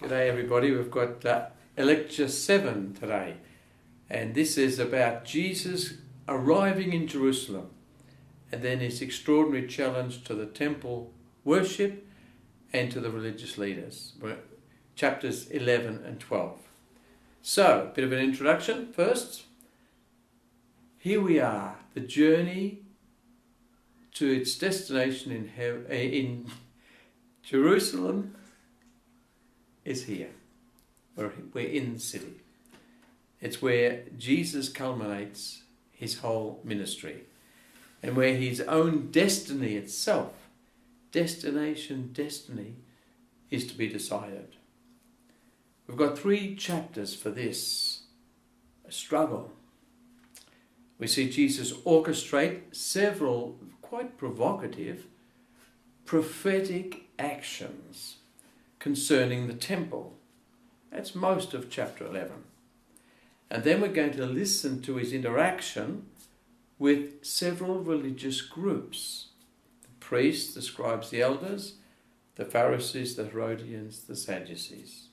G'day everybody, we've got Lecture 7 today, and this is about Jesus arriving in Jerusalem and then his extraordinary challenge to the temple worship and to the religious leaders, chapters 11 and 12. So, a bit of an introduction first. Here we are, the journey to its destination in Jerusalem is here. We're in the city. It's where Jesus culminates his whole ministry and where his own destiny itself, destiny, is to be decided. We've got 3 chapters for this struggle. We see Jesus orchestrate several quite provocative prophetic actions concerning the temple. That's most of chapter 11. And then we're going to listen to his interaction with several religious groups: the priests, the scribes, the elders, the Pharisees, the Herodians, the Sadducees.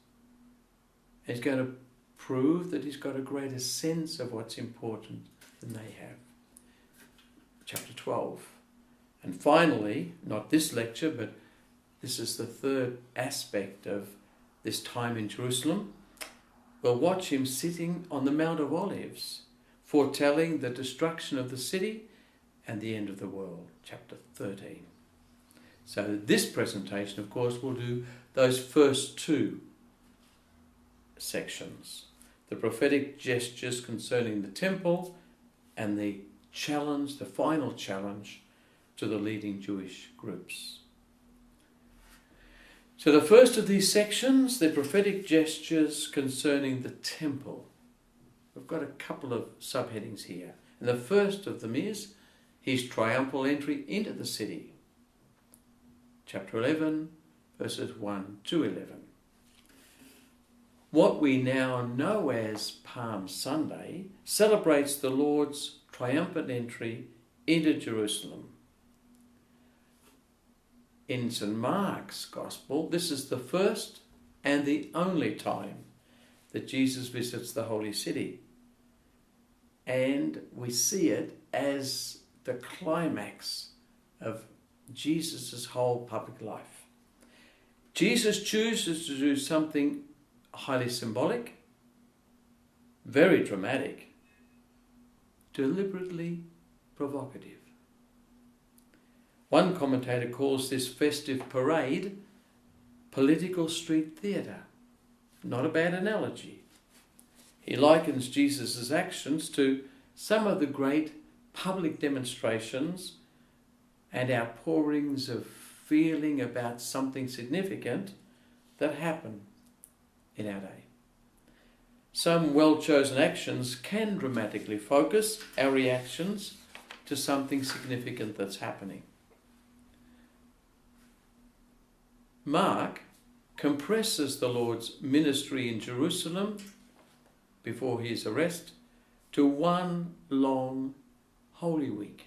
He's going to prove that he's got a greater sense of what's important than they have. Chapter 12. And finally, not this lecture, but this is the third aspect of this time in Jerusalem, we'll watch him sitting on the Mount of Olives, foretelling the destruction of the city and the end of the world, chapter 13. So this presentation, of course, will do those first 2 sections: the prophetic gestures concerning the temple and the challenge, the final challenge to the leading Jewish groups. So the first of these sections, the prophetic gestures concerning the temple. We've got a couple of subheadings here. And the first of them is his triumphal entry into the city. Chapter 11, verses 1 to 11. What we now know as Palm Sunday celebrates the Lord's triumphant entry into Jerusalem. In St. Mark's Gospel, this is the first and the only time that Jesus visits the Holy City. And we see it as the climax of Jesus' whole public life. Jesus chooses to do something highly symbolic, very dramatic, deliberately provocative. One commentator calls this festive parade political street theatre. Not a bad analogy. He likens Jesus' actions to some of the great public demonstrations and outpourings of feeling about something significant that happen in our day. Some well-chosen actions can dramatically focus our reactions to something significant that's happening. Mark compresses the Lord's ministry in Jerusalem before his arrest to one long Holy Week.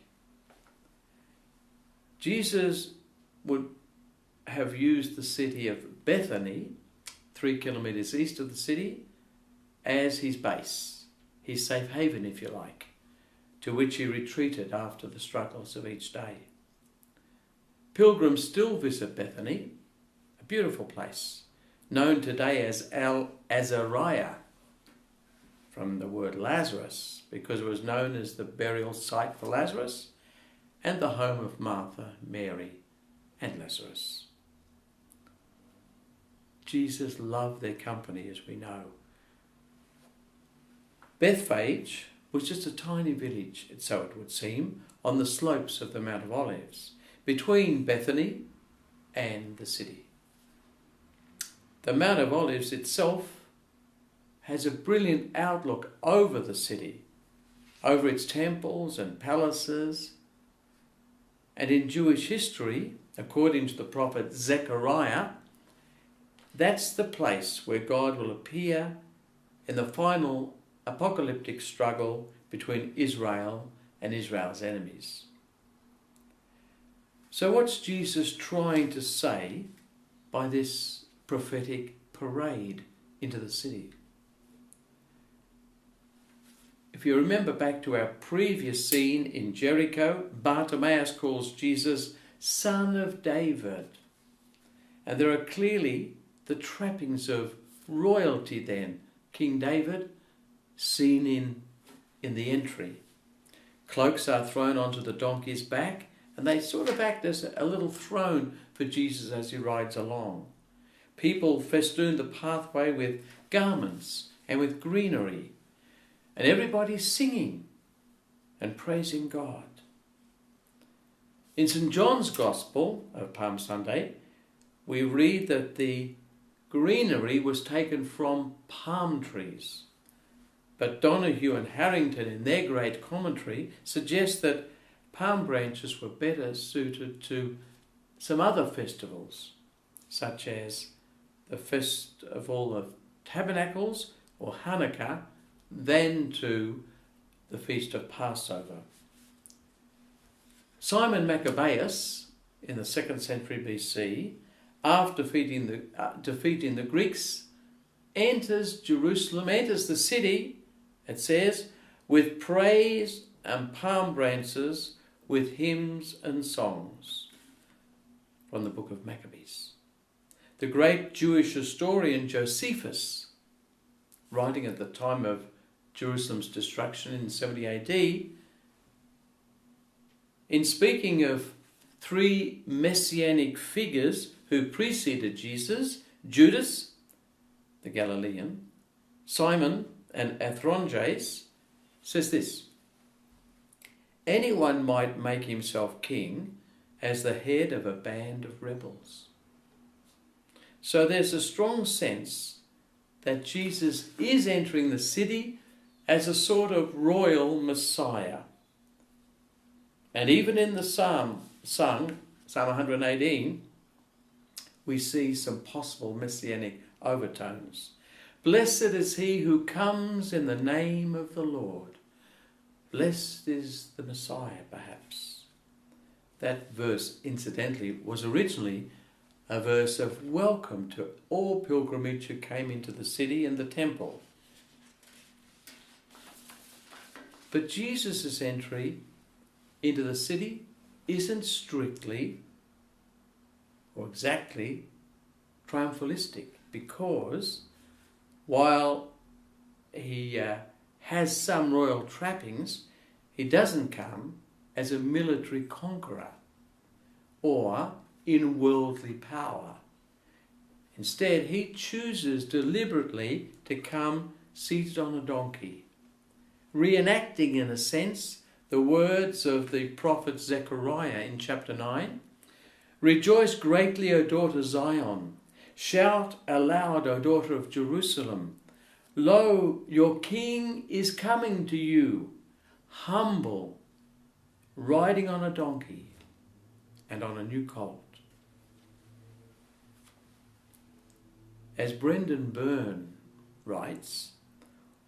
Jesus would have used the city of Bethany, 3 kilometres east of the city, as his base, his safe haven, if you like, to which he retreated after the struggles of each day. Pilgrims still visit Bethany, a beautiful place, known today as Azariah, from the word Lazarus, because it was known as the burial site for Lazarus and the home of Martha, Mary, and Lazarus. Jesus loved their company, as we know. Bethphage was just a tiny village, so it would seem, on the slopes of the Mount of Olives, between Bethany and the city. The Mount of Olives itself has a brilliant outlook over the city, over its temples and palaces. And in Jewish history, according to the prophet Zechariah, that's the place where God will appear in the final apocalyptic struggle between Israel and Israel's enemies. So what's Jesus trying to say by this prophetic parade into the city. If you remember back to our previous scene in Jericho, Bartimaeus calls Jesus Son of David. And there are clearly the trappings of royalty then. King David seen in the entry. Cloaks are thrown onto the donkey's back, and they sort of act as a little throne for Jesus as he rides along. People festoon the pathway with garments and with greenery, and everybody's singing and praising God. In St. John's Gospel of Palm Sunday, we read that the greenery was taken from palm trees. But Donahue and Harrington, in their great commentary, suggest that palm branches were better suited to some other festivals, such as the Festival of Tabernacles or Hanukkah, than to the Feast of Passover. Simon Maccabeus, in the 2nd century BC, after defeating the Greeks, enters Jerusalem, enters the city, it says, with praise and palm branches, with hymns and songs, from the book of Maccabees. The great Jewish historian Josephus, writing at the time of Jerusalem's destruction in 70 AD, in speaking of 3 messianic figures who preceded Jesus, Judas, the Galilean, Simon and Athronges, says this: anyone might make himself king as the head of a band of rebels. So there's a strong sense that Jesus is entering the city as a sort of royal Messiah. And even in the Psalm 118, we see some possible messianic overtones. Blessed is he who comes in the name of the Lord. Blessed is the Messiah, perhaps. That verse, incidentally, was originally a verse of welcome to all pilgrimage who came into the city and the temple. But Jesus' entry into the city isn't strictly or exactly triumphalistic, because while he has some royal trappings, he doesn't come as a military conqueror or in worldly power. Instead, he chooses deliberately to come seated on a donkey, reenacting in a sense the words of the prophet Zechariah in chapter 9. Rejoice greatly, O daughter Zion. Shout aloud, O daughter of Jerusalem. Lo, your king is coming to you, humble, riding on a donkey and on a new colt. As Brendan Byrne writes,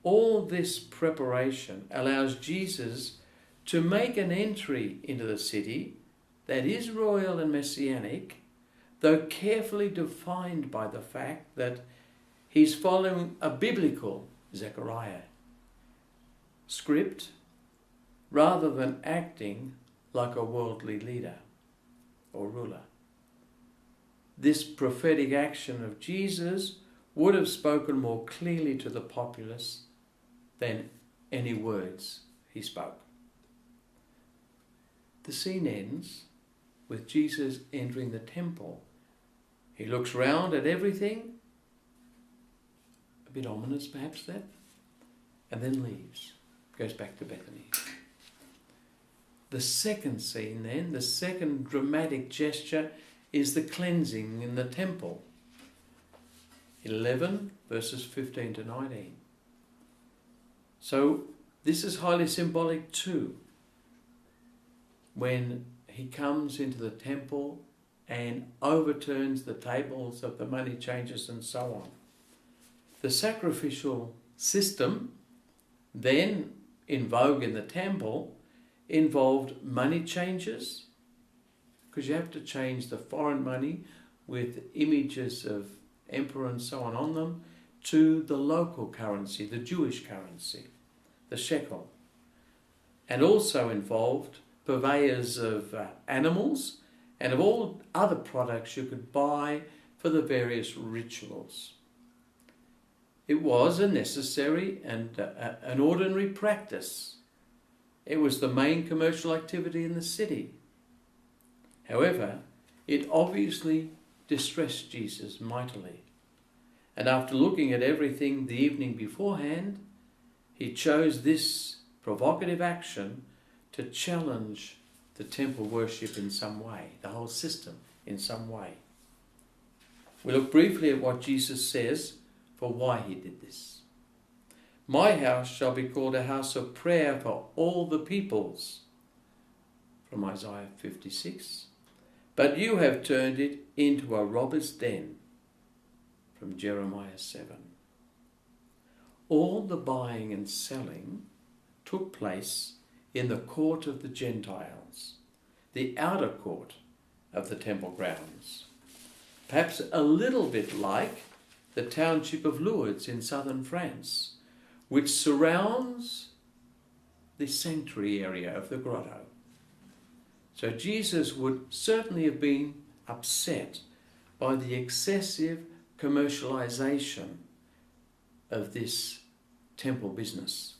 all this preparation allows Jesus to make an entry into the city that is royal and messianic, though carefully defined by the fact that he's following a biblical Zechariah script rather than acting like a worldly leader or ruler. This prophetic action of Jesus would have spoken more clearly to the populace than any words he spoke. The scene ends with Jesus entering the temple. He looks round at everything, a bit ominous perhaps that, and then leaves, goes back to Bethany. The second scene then, the second dramatic gesture, is the cleansing in the temple. 11 verses 15 to 19. So this is highly symbolic too, when he comes into the temple and overturns the tables of the money changers and so on. The sacrificial system then in vogue in the temple involved money changers, because you have to change the foreign money with images of emperor and so on them, to the local currency, the Jewish currency, the shekel. And also involved purveyors of animals and of all other products you could buy for the various rituals. It was a necessary and an ordinary practice. It was the main commercial activity in the city. However, it obviously distressed Jesus mightily. And after looking at everything the evening beforehand, he chose this provocative action to challenge the temple worship in some way, the whole system in some way. We look briefly at what Jesus says for why he did this. My house shall be called a house of prayer for all the peoples, from Isaiah 56. But you have turned it into a robber's den, from Jeremiah 7. All the buying and selling took place in the court of the Gentiles, the outer court of the temple grounds. Perhaps a little bit like the township of Lourdes in southern France, which surrounds the sanctuary area of the grotto. So Jesus would certainly have been upset by the excessive commercialization of this temple business.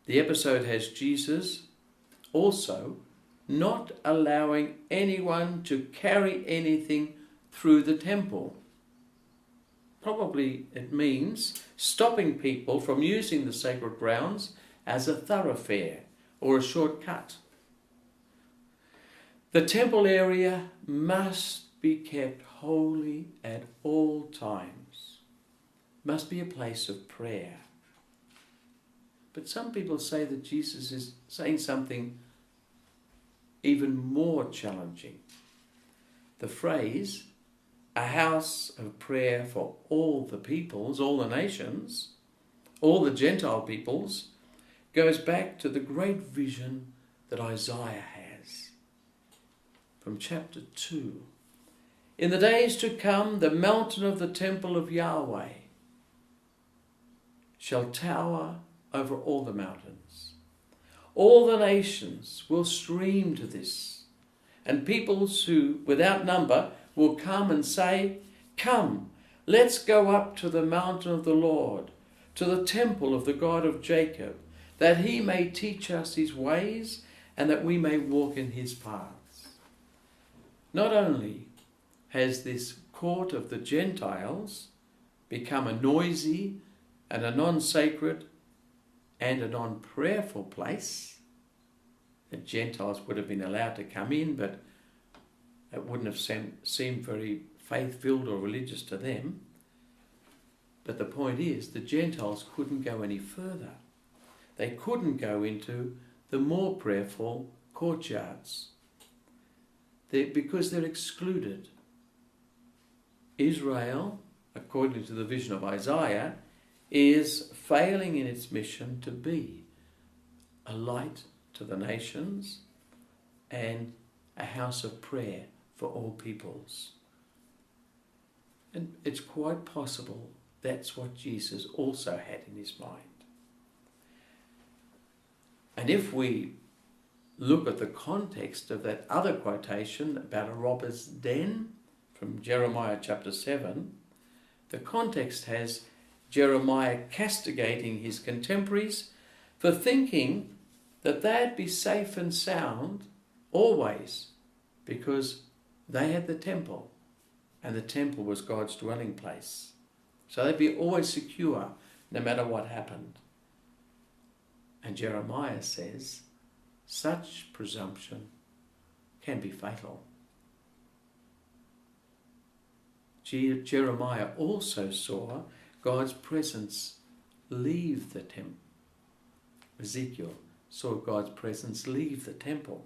The episode has Jesus also not allowing anyone to carry anything through the temple. Probably it means stopping people from using the sacred grounds as a thoroughfare or a shortcut. The temple area must be kept holy at all times, must be a place of prayer. But some people say that Jesus is saying something even more challenging. The phrase, a house of prayer for all the peoples, all the nations, all the Gentile peoples, goes back to the great vision that Isaiah has. From chapter 2. In the days to come, the mountain of the temple of Yahweh shall tower over all the mountains. All the nations will stream to this, and peoples who, without number, will come and say, Come, let's go up to the mountain of the Lord, to the temple of the God of Jacob, that he may teach us his ways and that we may walk in his paths. Not only has this court of the Gentiles become a noisy and a non-sacred and a non-prayerful place, the Gentiles would have been allowed to come in, but it wouldn't have seemed very faith-filled or religious to them. But the point is, the Gentiles couldn't go any further. They couldn't go into the more prayerful courtyards because they're excluded. Israel, according to the vision of Isaiah, is failing in its mission to be a light to the nations and a house of prayer for all peoples. And it's quite possible that's what Jesus also had in his mind. And if we look at the context of that other quotation about a robber's den from Jeremiah chapter 7, the context has Jeremiah castigating his contemporaries for thinking that they'd be safe and sound always because they had the temple and the temple was God's dwelling place. So they'd be always secure no matter what happened. And Jeremiah says such presumption can be fatal. Jeremiah also saw God's presence leave the temple. Ezekiel saw God's presence leave the temple.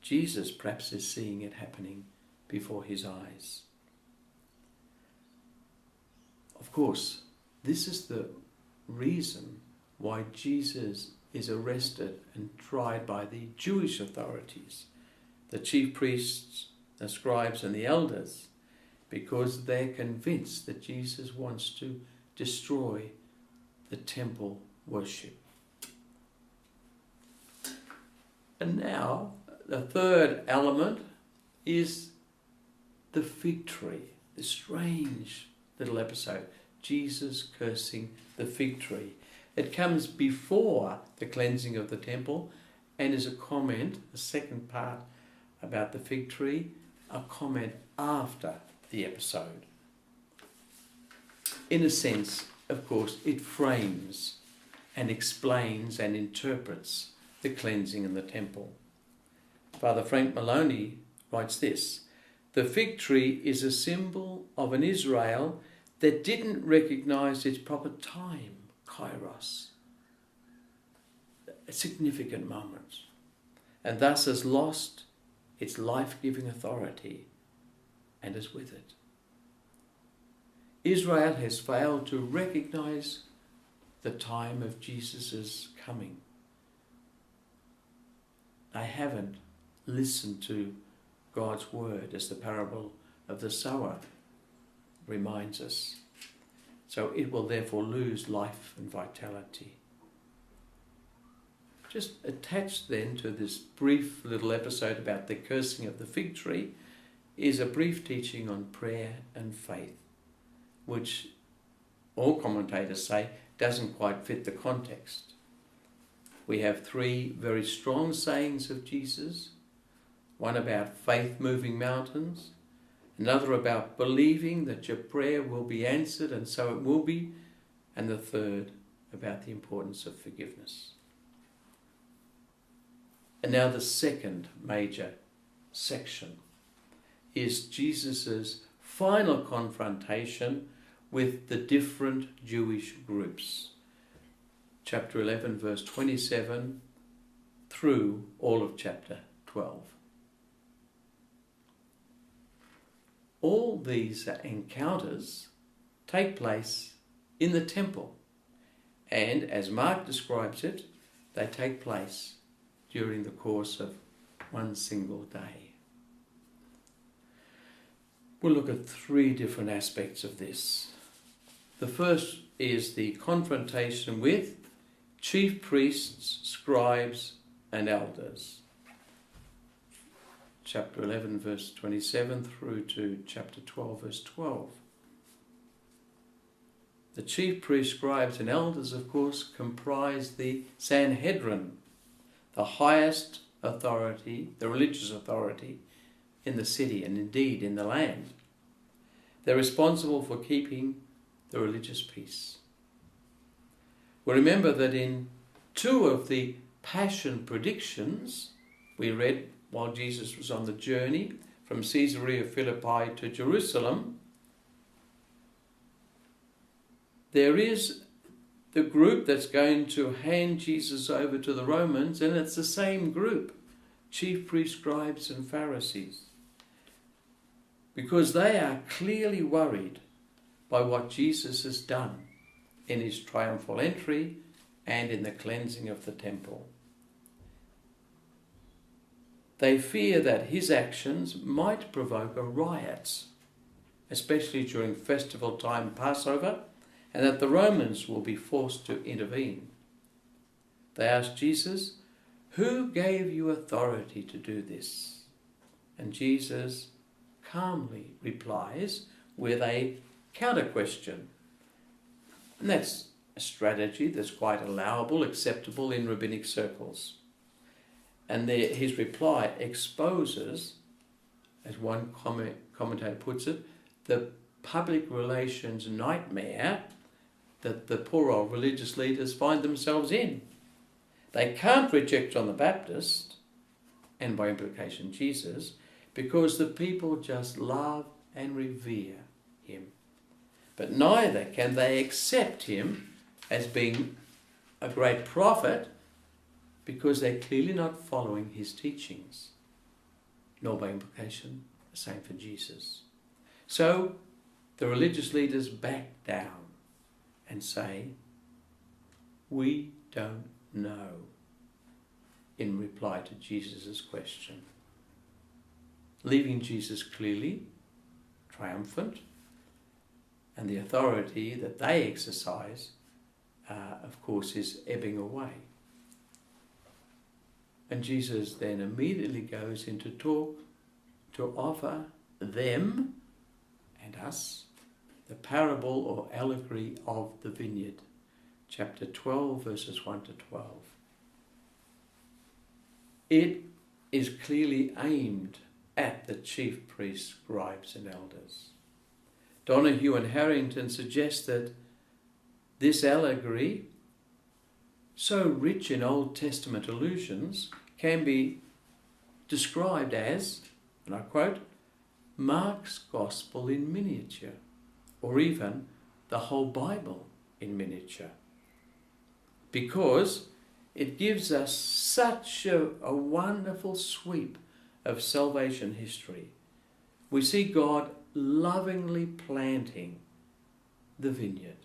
Jesus perhaps is seeing it happening before his eyes. Of course, this is the reason why Jesus is arrested and tried by the Jewish authorities, the chief priests, the scribes and the elders, because they're convinced that Jesus wants to destroy the temple worship. And now, the third element is the fig tree, the strange little episode, Jesus cursing the fig tree. It comes before the cleansing of the temple and is a comment, the second part about the fig tree, a comment after the episode. In a sense, of course, it frames and explains and interprets the cleansing in the temple. Father Frank Maloney writes this: the fig tree is a symbol of an Israel that didn't recognise its proper time, kairos, a significant moment, and thus has lost its life-giving authority and is with it. Israel has failed to recognise the time of Jesus' coming. They haven't listened to God's word, as the parable of the sower reminds us. So it will therefore lose life and vitality. Just attached then to this brief little episode about the cursing of the fig tree is a brief teaching on prayer and faith, which all commentators say doesn't quite fit the context. We have three very strong sayings of Jesus, one about faith moving mountains, another about believing that your prayer will be answered and so it will be, and the third about the importance of forgiveness. And now the second major section is Jesus' final confrontation with the different Jewish groups. Chapter 11, verse 27 through all of chapter 12. All these encounters take place in the temple, and as Mark describes it, they take place during the course of one single day. We'll look at three different aspects of this. The first is the confrontation with chief priests, scribes, and elders. Chapter 11, verse 27 through to chapter 12, verse 12. The chief priests, scribes, and elders, of course, comprise the Sanhedrin, the highest authority, the religious authority in the city and indeed in the land. They're responsible for keeping the religious peace. We remember that in two of the passion predictions we read while Jesus was on the journey from Caesarea Philippi to Jerusalem, there is the group that's going to hand Jesus over to the Romans, and it's the same group, chief priests, scribes, and Pharisees, because they are clearly worried by what Jesus has done in his triumphal entry and in the cleansing of the temple. They fear that his actions might provoke a riot, especially during festival time, Passover, and that the Romans will be forced to intervene. They ask Jesus, "Who gave you authority to do this?" And Jesus calmly replies with a counter-question. And that's a strategy that's quite allowable, acceptable in rabbinic circles. And his reply exposes, as one commentator puts it, the public relations nightmare that the poor old religious leaders find themselves in. They can't reject John the Baptist, and by implication Jesus, because the people just love and revere him. But neither can they accept him as being a great prophet, because they're clearly not following his teachings, nor by implication the same for Jesus. So the religious leaders back down and say, "We don't know," in reply to Jesus' question, leaving Jesus clearly triumphant, and the authority that they exercise, of course, is ebbing away. And Jesus then immediately goes into talk to offer them and us the parable or allegory of the vineyard, chapter 12, verses 1 to 12. It is clearly aimed at the chief priests, scribes and elders. Donahue and Harrington suggest that this allegory, so rich in Old Testament allusions, can be described as, and I quote, Mark's Gospel in miniature, or even the whole Bible in miniature, because it gives us such a wonderful sweep of salvation history. We see God lovingly planting the vineyard.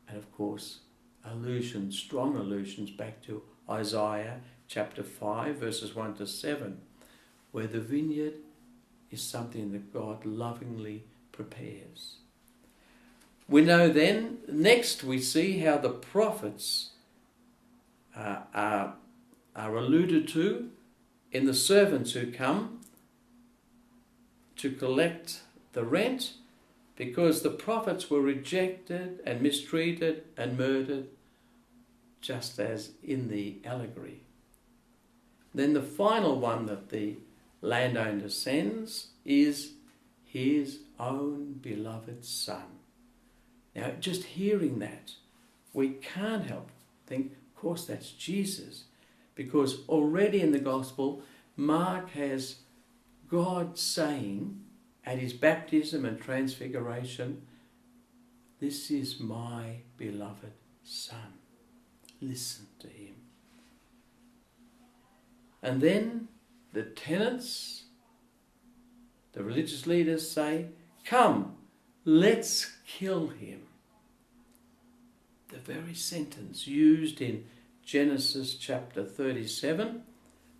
And of course, allusions, strong allusions back to Isaiah chapter 5, verses 1 to 7, where the vineyard is something that God lovingly prepares. We know then, next we see how the prophets are alluded to in the servants who come to collect the rent, because the prophets were rejected and mistreated and murdered, just as in the allegory. Then the final one that the landowner sends is his own beloved son. Now, just hearing that, we can't help think, of course, that's Jesus, because already in the Gospel, Mark has God saying at his baptism and transfiguration, "This is my beloved son. Listen to him." And then the tenants, the religious leaders say, "Come, let's kill him." The very sentence used in Genesis chapter 37,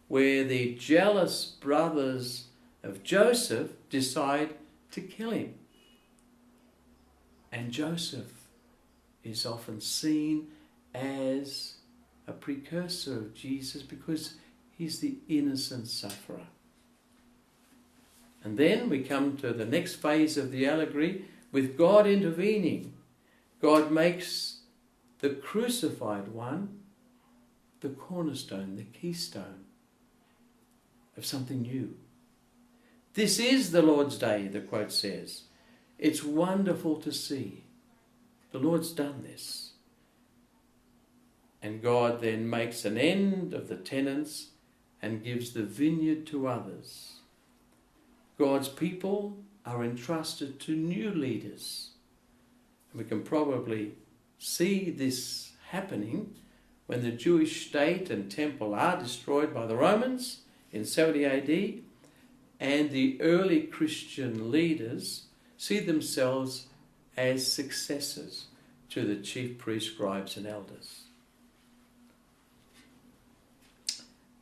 where the jealous brothers of Joseph decide to kill him. And Joseph is often seen as a precursor of Jesus because he's the innocent sufferer. And then we come to the next phase of the allegory with God intervening. God makes the crucified one the cornerstone, the keystone of something new. "This is the Lord's day," the quote says. "It's wonderful to see. The Lord's done this." And God then makes an end of the tenants and gives the vineyard to others. God's people are entrusted to new leaders. And we can probably see this happening when the Jewish state and temple are destroyed by the Romans in 70 AD, and the early Christian leaders see themselves as successors to the chief priests, scribes and elders.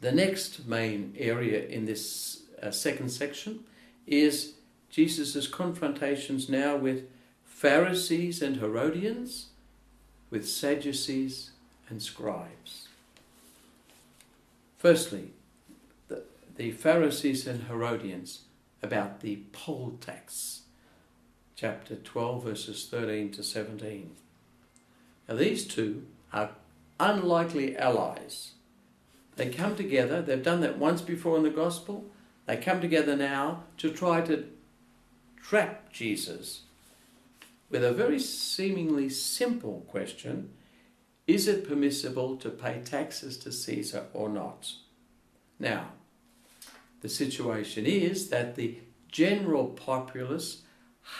The next main area in this second section is Jesus' confrontations now with Pharisees and Herodians, with Sadducees and scribes. Firstly, the Pharisees and Herodians about the poll tax, chapter 12, verses 13 to 17. Now these two are unlikely allies. They come together, they've done that once before in the Gospel, they come together now to try to trap Jesus with a very seemingly simple question: is it permissible to pay taxes to Caesar or not? Now, the situation is that the general populace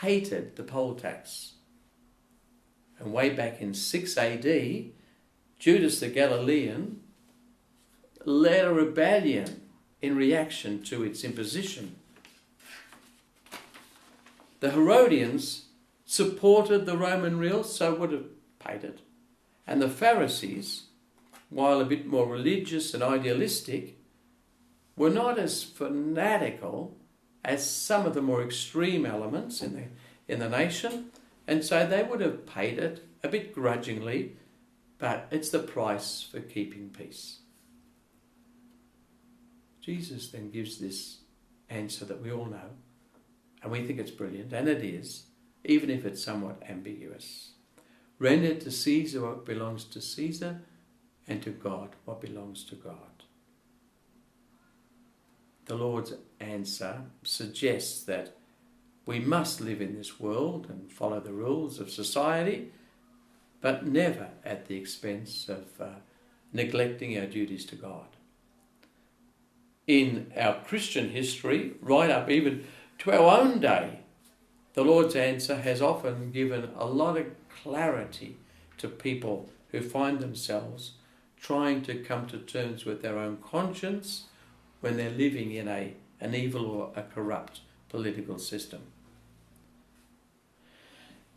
hated the poll tax. And way back in 6 AD, Judas the Galilean led a rebellion in reaction to its imposition. The Herodians supported the Roman real, so would have paid it. And the Pharisees, while a bit more religious and idealistic, were not as fanatical as some of the more extreme elements in the nation, and so they would have paid it a bit grudgingly, but it's the price for keeping peace. Jesus then gives this answer that we all know, and we think it's brilliant, and it is, even if it's somewhat ambiguous. Render to Caesar what belongs to Caesar, and to God what belongs to God. The Lord's answer suggests that we must live in this world and follow the rules of society, but never at the expense of neglecting our duties to God. In our Christian history, right up even to our own day, the Lord's answer has often given a lot of clarity to people who find themselves trying to come to terms with their own conscience when they're living in an evil or a corrupt political system.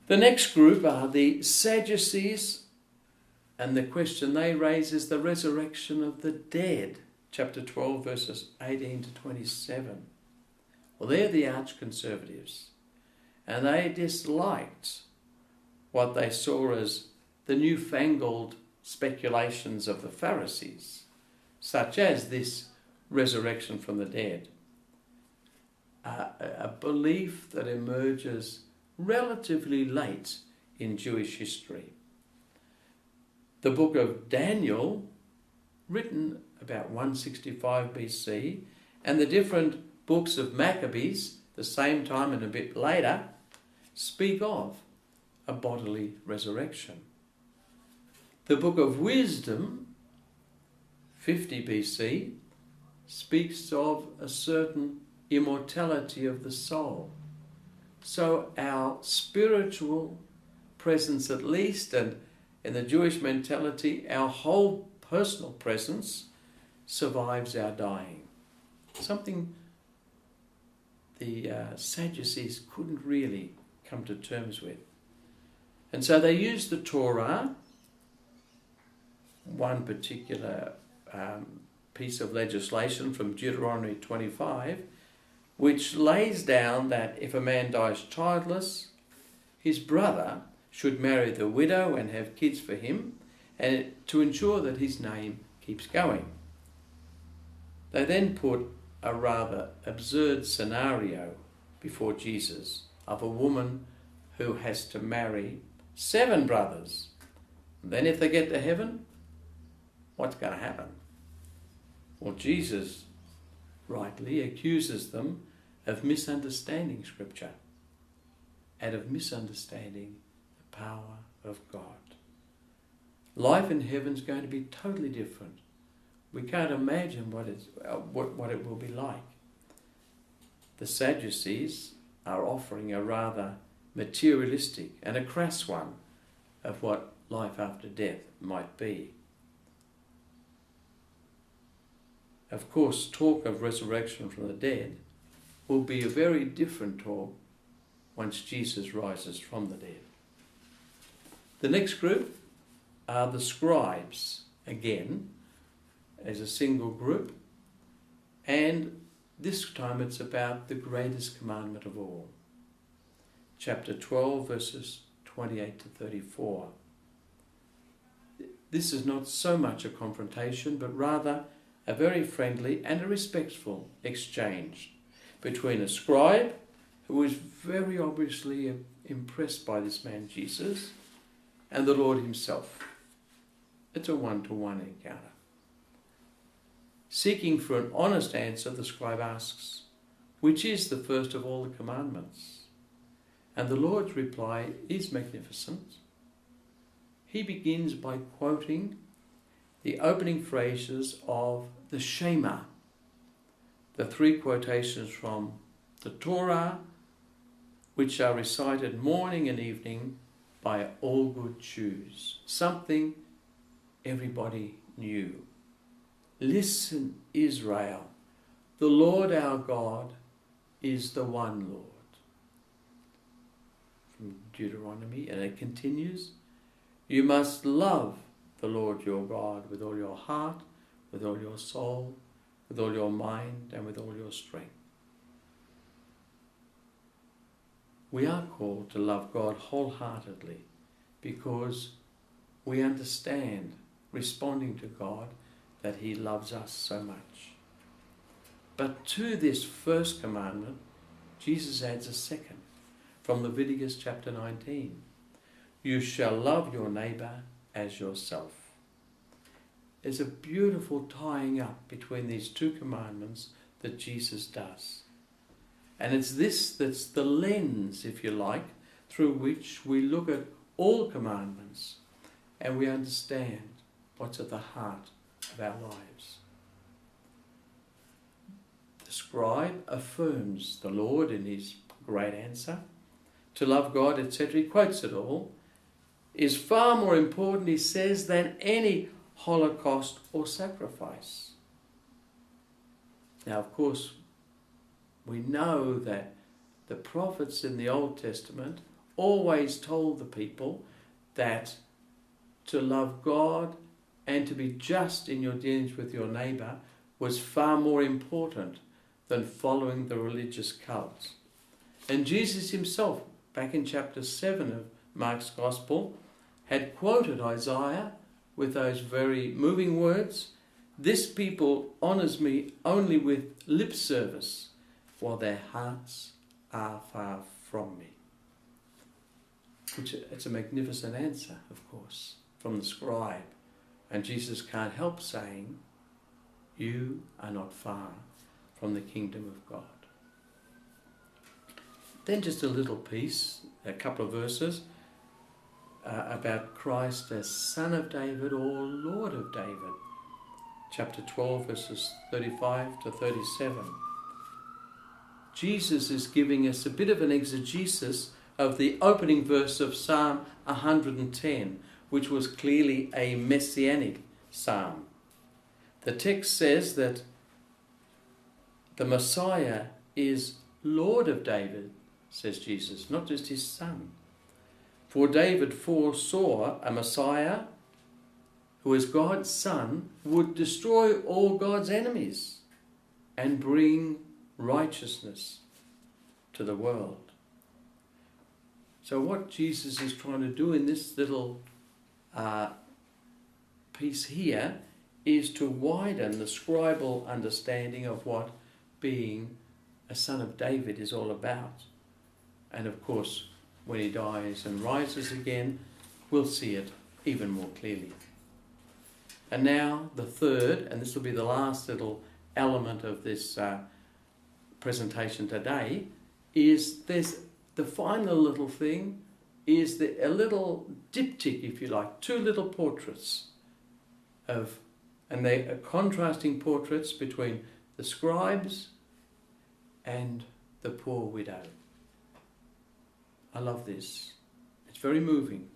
The next group are the Sadducees, and the question they raise is the resurrection of the dead. Chapter 12, verses 18 to 27. Well, they're the arch-conservatives, and they disliked what they saw as the newfangled speculations of the Pharisees, such as this resurrection from the dead, a belief that emerges relatively late in Jewish history. The book of Daniel, written about 165 BC, and the different books of Maccabees, the same time and a bit later, speak of a bodily resurrection. The book of Wisdom, 50 BC, speaks of a certain immortality of the soul. So our spiritual presence, at least, and in the Jewish mentality, our whole personal presence survives our dying. Something the Sadducees couldn't really come to terms with. And so they used the Torah, one particular piece of legislation from Deuteronomy 25, which lays down that if a man dies childless, his brother should marry the widow and have kids for him, and to ensure that his name keeps going. They then put a rather absurd scenario before Jesus of a woman who has to marry 7 brothers. And then if they get to heaven, what's going to happen? Well, Jesus rightly accuses them of misunderstanding Scripture and of misunderstanding the power of God. Life in heaven is going to be totally different. We can't imagine what it will be like. The Sadducees are offering a rather materialistic and a crass one of what life after death might be. Of course, talk of resurrection from the dead will be a very different talk once Jesus rises from the dead. The next group are the scribes, again, as a single group, and this time it's about the greatest commandment of all. Chapter 12, verses 28 to 34. This is not so much a confrontation, but rather a very friendly and a respectful exchange between a scribe, who is very obviously impressed by this man Jesus, and the Lord himself. It's a one-to-one encounter. Seeking for an honest answer, the scribe asks, which is the first of all the commandments? And the Lord's reply is magnificent. He begins by quoting the opening phrases of the Shema, the 3 quotations from the Torah, which are recited morning and evening by all good Jews. Something everybody knew. Listen, Israel, the Lord our God is the one Lord. From Deuteronomy, and it continues, you must love the Lord your God with all your heart, with all your soul, with all your mind, and with all your strength. we are called to love God wholeheartedly because we understand, responding to God, that he loves us so much. But to this first commandment, Jesus adds a second from Leviticus chapter 19. You shall love your neighbour as yourself. There's a beautiful tying up between these two commandments that Jesus does. And it's this that's the lens, if you like, through which we look at all commandments and we understand what's at the heart of our lives. The scribe affirms the Lord in his great answer. To love God, etc., he quotes it all, is far more important, he says, than any holocaust or sacrifice. Now, of course, we know that the prophets in the Old Testament always told the people that to love God and to be just in your dealings with your neighbour was far more important than following the religious cults. And Jesus himself, back in chapter 7 of Mark's Gospel, had quoted Isaiah with those very moving words, "This people honours me only with lip service, while their hearts are far from me." Which it's a magnificent answer, of course, from the scribe. And Jesus can't help saying, you are not far from the kingdom of God. Then just a little piece, a couple of verses, about Christ as Son of David or Lord of David. Chapter 12, verses 35 to 37. Jesus is giving us a bit of an exegesis of the opening verse of Psalm 110, which was clearly a messianic psalm. The text says that the Messiah is Lord of David, says Jesus, not just his son. For David foresaw a Messiah who, as God's son, would destroy all God's enemies and bring righteousness to the world. So what Jesus is trying to do in this little piece here is to widen the scribal understanding of what being a son of David is all about. And of course, when he dies and rises again, we'll see it even more clearly. And now the third, and this will be the last little element of this presentation today, is there's the final little thing is a little diptych, if you like, two little portraits of, and they are contrasting portraits between the scribes and the poor widow. I love this. It's very moving.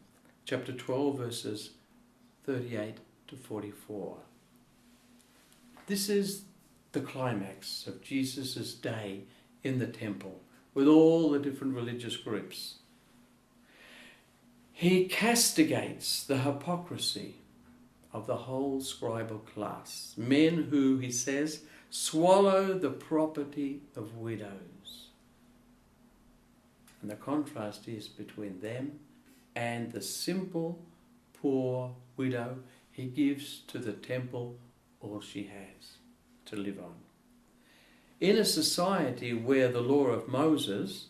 Chapter 12, verses 38 to 44. This is the climax of Jesus' day in the temple with all the different religious groups. He castigates the hypocrisy of the whole scribal class, men who, he says, swallow the property of widows. And the contrast is between them and the simple, poor widow. He gives to the temple all she has to live on. In a society where the law of Moses,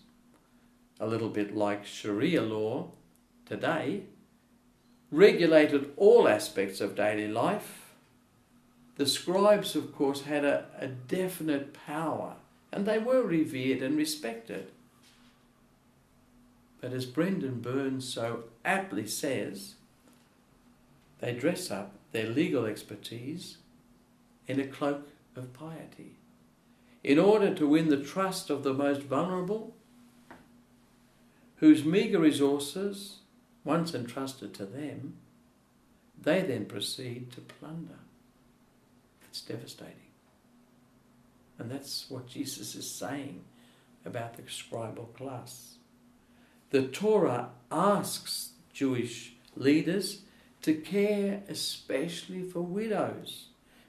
a little bit like Sharia law today, regulated all aspects of daily life, the scribes, of course, had a definite power, and they were revered and respected. But as Brendan Burns so aptly says, they dress up their legal expertise in a cloak of piety. In order to win the trust of the most vulnerable, whose meagre resources, once entrusted to them, they then proceed to plunder. It's devastating. And that's what Jesus is saying about the scribal class. The Torah asks Jewish leaders to care especially for widows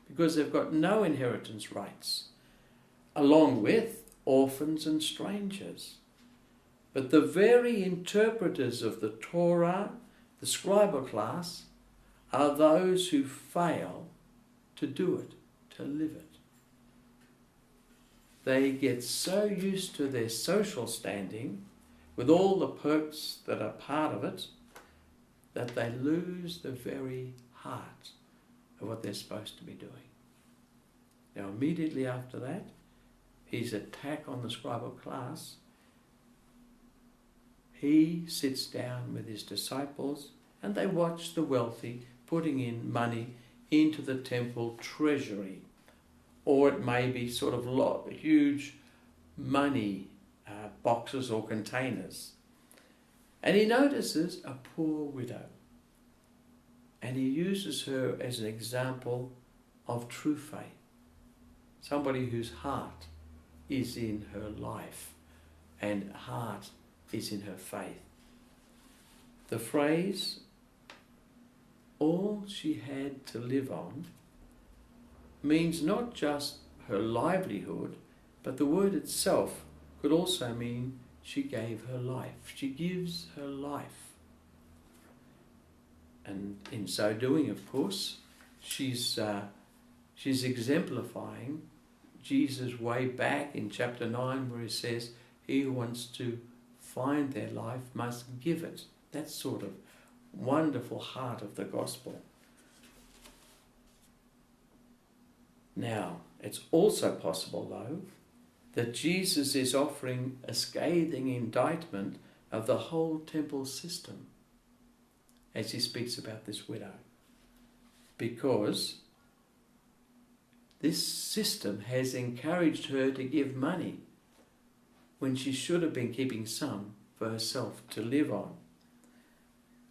because they've got no inheritance rights, along with orphans and strangers. But the very interpreters of the Torah, the scribal class, are those who fail to do it, to live it. They get so used to their social standing, with all the perks that are part of it, that they lose the very heart of what they're supposed to be doing. Now, immediately after that, his attack on the scribal class, he sits down with his disciples and they watch the wealthy putting in money into the temple treasury. Or it may be sort of huge money boxes or containers. And he notices a poor widow. And he uses her as an example of true faith. Somebody whose heart is in her life and heart is in her faith. The phrase, all she had to live on, means not just her livelihood, but the word itself could also mean she gave her life. She gives her life. And in so doing, of course, she's exemplifying Jesus' way back in chapter 9 where he says, he who wants to find their life must give it. That sort of wonderful heart of the gospel. Now, it's also possible, though, that Jesus is offering a scathing indictment of the whole temple system as he speaks about this widow. Because this system has encouraged her to give money when she should have been keeping some for herself to live on.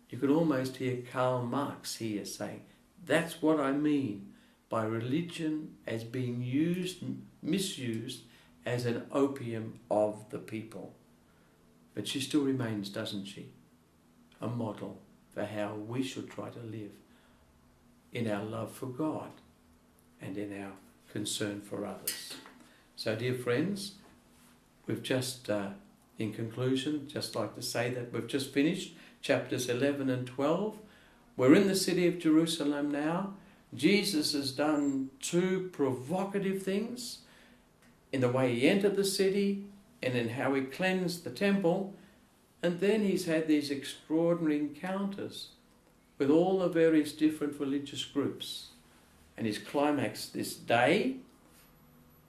You could almost hear Karl Marx here saying, that's what I mean by religion as being misused as an opium of the people. But she still remains, doesn't she, a model for how we should try to live in our love for God and in our concern for others. So, dear friends, we've just, in conclusion, just like to say that we've just finished chapters 11 and 12. We're in the city of Jerusalem now. Jesus has done two provocative things in the way he entered the city and in how he cleansed the temple. And then he's had these extraordinary encounters with all the various different religious groups. And he's climaxed this day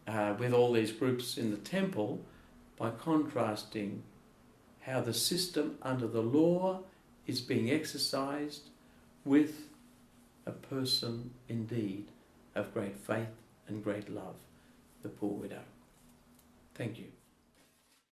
with all these groups in the temple by contrasting how the system under the law is being exercised with a person indeed of great faith and great love, the poor widow. Thank you.